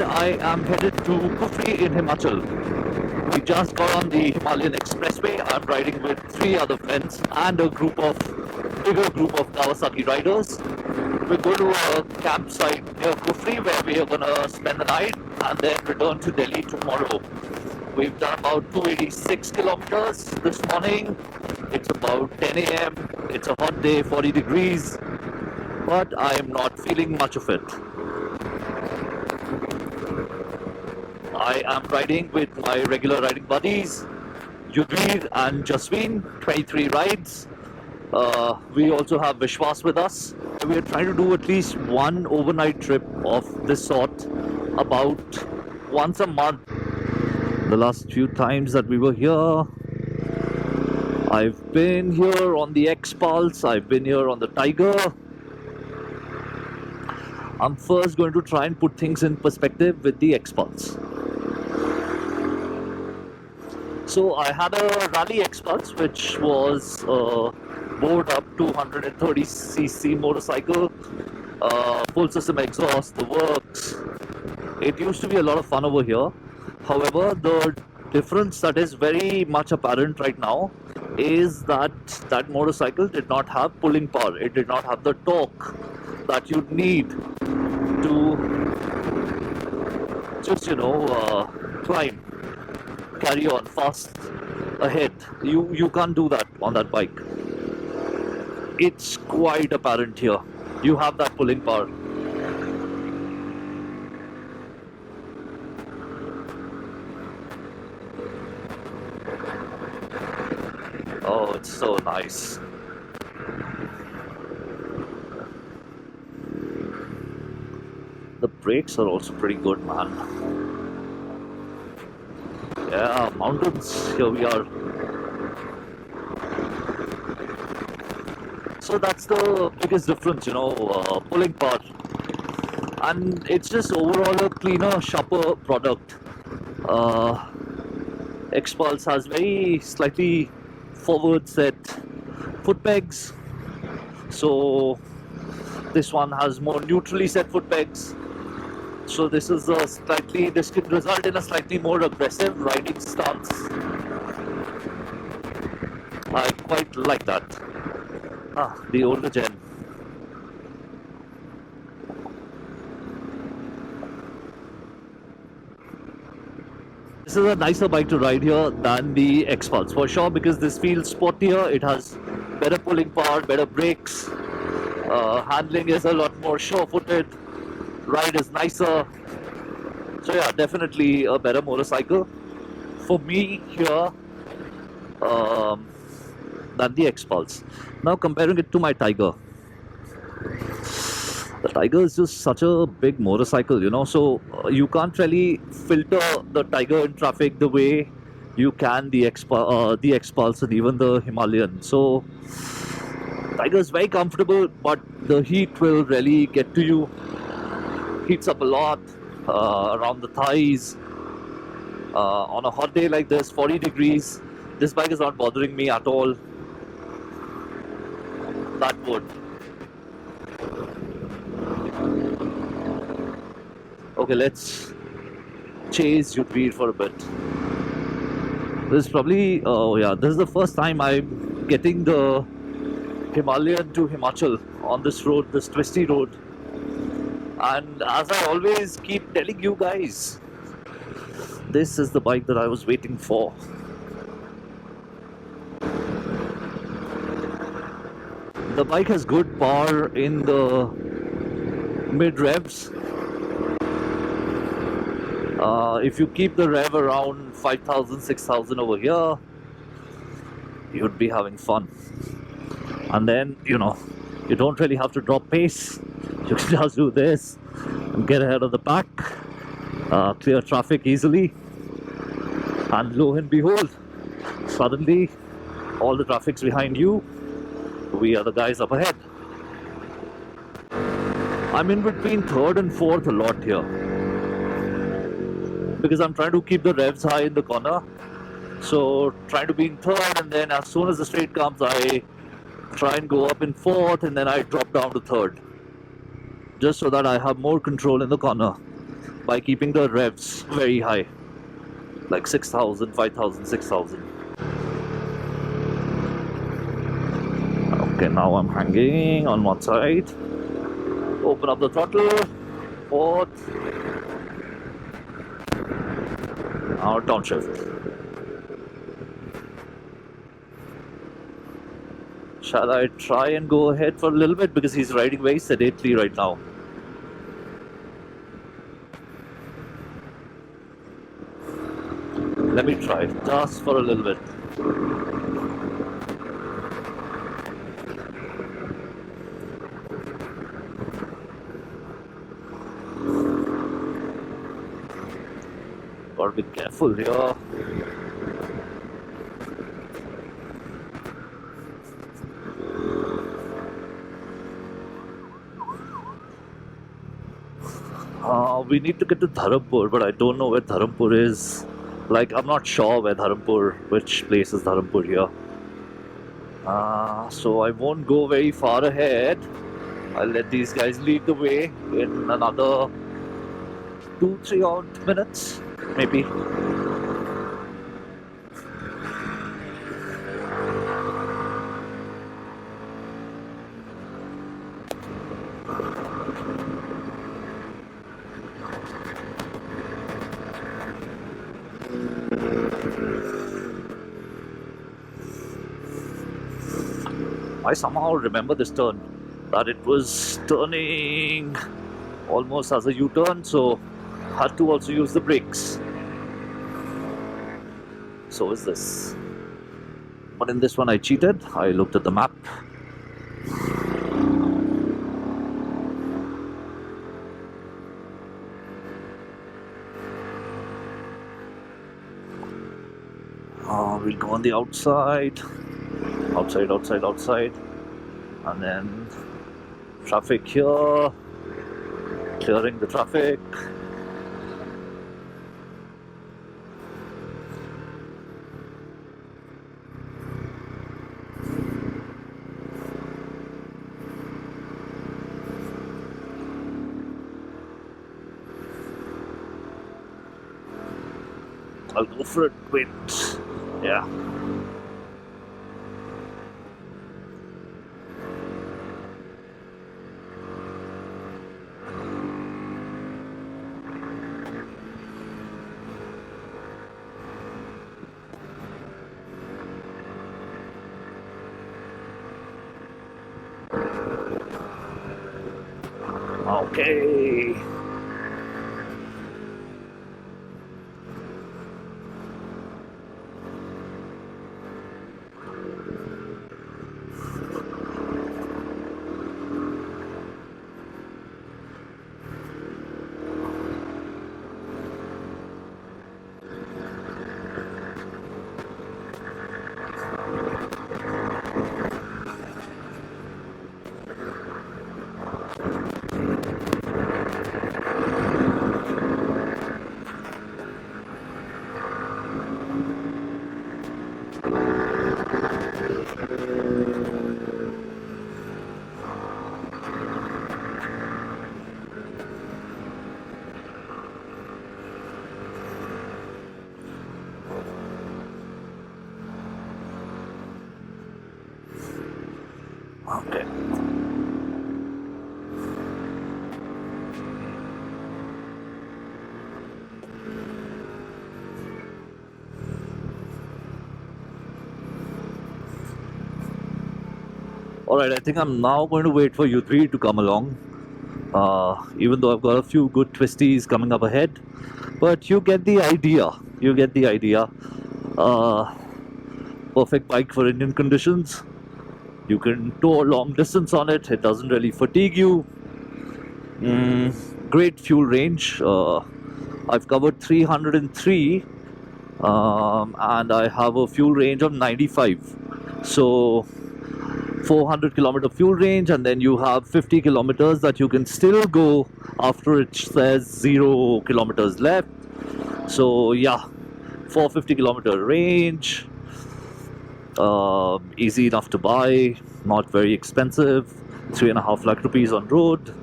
I am headed to Kufri in Himachal. We just got on the Himalayan expressway. I'm riding with 3 other friends and a bigger group of Kawasaki riders. We're going to a campsite near Kufri where we are going to spend the night and then return to Delhi tomorrow. We've done about 286 kilometers this morning. It's about 10 a.m. It's a hot day, 40 degrees, but I am not feeling much of it. I am riding with my regular riding buddies, Yudhvir and Jasween, 23 rides. We also have Vishwas with us. We are trying to do at least one overnight trip of this sort about once a month. The last few times that we were here, I've been here on the XPulse, I've been here on the Tiger. I'm first going to try and put things in perspective with the XPulse. So I had a Rally XPulse, which was a bored up 230cc motorcycle, full system exhaust, the works. It used to be a lot of fun over here. However, the difference that is very much apparent right now is that that motorcycle did not have pulling power. It did not have the torque that you'd need to just, climb, carry on fast ahead. You can't do that on that bike. It's quite apparent here. You have that pulling power. Oh, it's so nice. The brakes are also pretty good, man. Yeah, mountains, here we are. So that's the biggest difference, pulling power. And it's just overall a cleaner, sharper product. XPulse has very slightly forward set foot pegs, so this one has more neutrally set foot pegs, so this could result in a slightly more aggressive riding stance. I quite like that. The older gen. This is a nicer bike to ride here than the XPulse for sure, because this feels sportier. It has better pulling power, better brakes. Handling is a lot more sure-footed. Ride is nicer. So yeah, definitely a better motorcycle for me here than the XPulse. Now comparing it to my Tiger. The Tiger is just such a big motorcycle, so you can't really filter the Tiger in traffic the way you can the XPulse and even the Himalayan. So Tiger is very comfortable, but the heat will really get to you. Heats up a lot around the thighs. On a hot day like this, 40 degrees, this bike is not bothering me at all. That would. Okay, let's chase Yudhvir for a bit. This is probably, this is the first time I'm getting the Himalayan to Himachal on this road, this twisty road. And as I always keep telling you guys, this is the bike that I was waiting for. The bike has good power in the mid revs. If you keep the rev around 5,000, 6,000 over here, you'd be having fun. And then, you don't really have to drop pace. You can just do this and get ahead of the pack, clear traffic easily, and lo and behold, suddenly all the traffic's behind you. We are the guys up ahead. I'm in between third and fourth a lot here, because I'm trying to keep the revs high in the corner. So trying to be in third, and then as soon as the straight comes, I try and go up in fourth, and then I drop down to third, just so that I have more control in the corner. by keeping the revs very high, like 6,000, 5,000, 6,000. Okay, now I'm hanging on one side. Open up the throttle. Fourth. Now downshift. Shall I try and go ahead for a little bit because he's riding very sedately right now? Let me try just for a little bit. Gotta be careful here. We need to get to Dharampur, but I don't know where Dharampur is. Like, I'm not sure where Dharampur, which place is Dharampur here. So I won't go very far ahead. I'll let these guys lead the way in another 2-3 odd minutes, maybe. I somehow remember this turn, that it was turning almost as a U-turn, so had to also use the brakes. So is this. But in this one I cheated. I looked at the map. We'll go on the outside. Outside. And then traffic here. Clearing the traffic. I'll go for it. Wait. Yeah. Okay. Okay. Alright, I think I'm now going to wait for you three to come along. Even though I've got a few good twisties coming up ahead. But you get the idea. Perfect bike for Indian conditions. You can tow a long distance on it. It doesn't really fatigue you. Great fuel range. I've covered 303 and I have a fuel range of 95. So 400 kilometer fuel range, and then you have 50 kilometers that you can still go after it says 0 kilometers left. So yeah, 450 kilometer range. Easy enough to buy, not very expensive, 3.5 lakh rupees on road,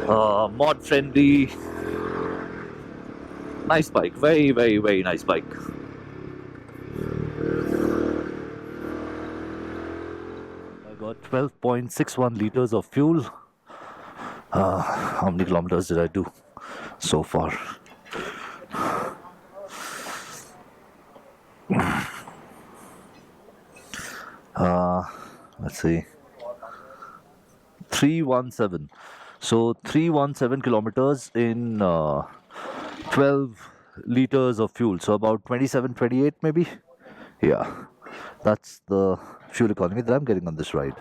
mod friendly. Nice bike, very, very, very nice bike. I got 12.61 liters of fuel. How many kilometers did I do so far? Let's see. 317. So 317 kilometers in 12 liters of fuel. So about 27, 28 maybe. Yeah, that's the fuel economy that I'm getting on this ride.